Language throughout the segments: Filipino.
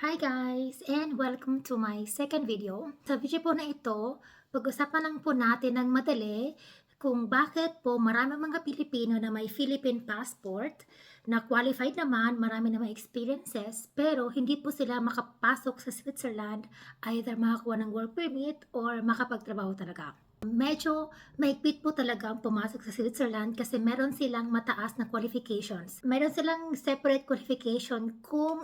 Hi guys, and welcome to my second video. Sa video po na ito, pag-usapan lang po natin ng madali kung bakit po marami mga Pilipino na may Philippine passport na qualified naman, marami na may experiences, pero hindi po sila makapasok sa Switzerland, either makakuha ng work permit or makapagtrabaho talaga. Medyo mahigpit po talaga ang pumasok sa Switzerland kasi meron silang mataas na qualifications. Meron silang separate qualification kung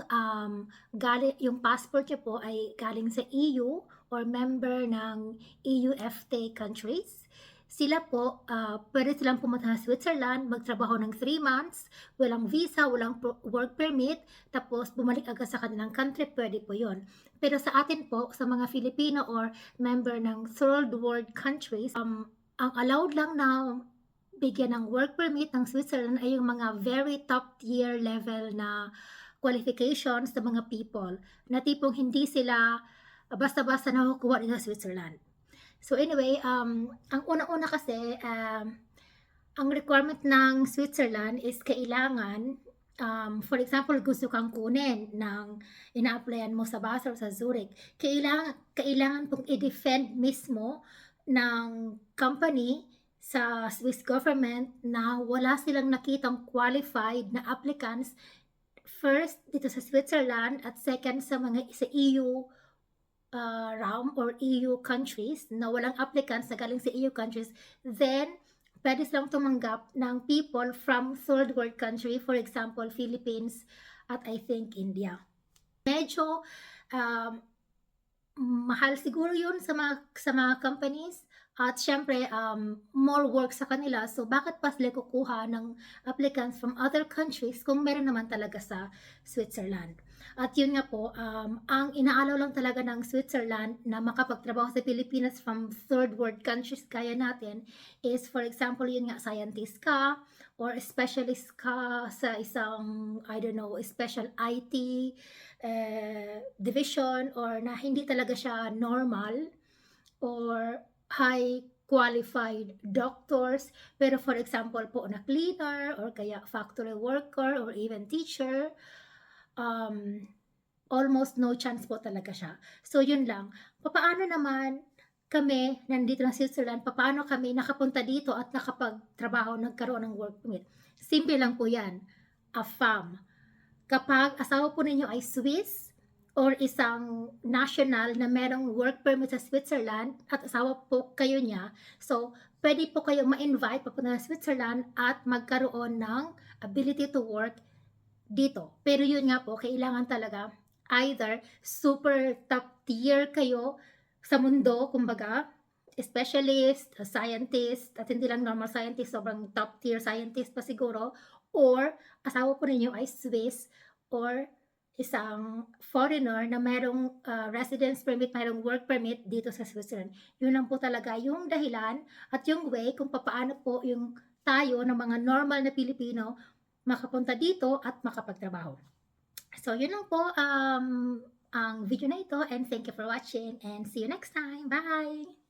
yung passport niyo po ay galing sa EU or member ng EU-FTA countries. Sila po, pwede silang pumunta sa Switzerland, magtrabaho ng 3 months, walang visa, walang work permit, tapos bumalik agad sa kanilang country, pwede po yon. Pero sa atin po, sa mga Filipino or member ng third world countries, ang allowed lang na bigyan ng work permit ng Switzerland ay yung mga very top tier level na qualifications sa mga people na tipong hindi sila basta-basta nakukuha nila sa Switzerland. So anyway, ang una-una kasi, ang requirement ng Switzerland is kailangan, for example, gusto kang kunin ng ina-applyan mo sa Basel, sa Zurich, kailangan pong i-defend mismo ng company sa Swiss government na wala silang nakitang qualified na applicants, first dito sa Switzerland at second sa EU realm or EU countries na walang applicants na galing sa EU countries, then pwede silang tumanggap ng people from third world country, for example, Philippines at I think India. Medyo um, mahal siguro yun sa mga companies at syempre more work sa kanila. So bakit pa sila kukuha ng applicants from other countries kung meron naman talaga sa Switzerland? At yun nga po, ang inaalaw lang talaga ng Switzerland na makapagtrabaho sa Pilipinas from third world countries kaya natin is, for example, yun nga, scientist ka or specialist ka sa isang, I don't know, special IT division, or na hindi talaga siya normal or high qualified doctors, pero for example po na cleaner or kaya factory worker or even teacher, um, almost no chance po talaga siya. So yun lang. Papaano naman kami nandito na Switzerland, papaano kami nakapunta dito at nakapagtrabaho, nagkaroon ng work permit? Simple lang po yan. A FAM. Kapag asawa po ninyo ay Swiss or isang national na merong work permit sa Switzerland at asawa po kayo niya, so pwede po kayong ma-invite papunta sa Switzerland at magkaroon ng ability to work dito. Pero yun nga po, kailangan talaga either super top tier kayo sa mundo, kumbaga, specialist, scientist, at hindi lang normal scientist, sobrang top tier scientist pa siguro, or asawa po ninyo ay Swiss or isang foreigner na merong residence permit, merong work permit dito sa Switzerland. Yun lang po talaga yung dahilan at yung way kung paano po yung tayo ng mga normal na Pilipino makapunta dito at makapagtrabaho. So, yun lang po ang video na ito, and thank you for watching and see you next time. Bye!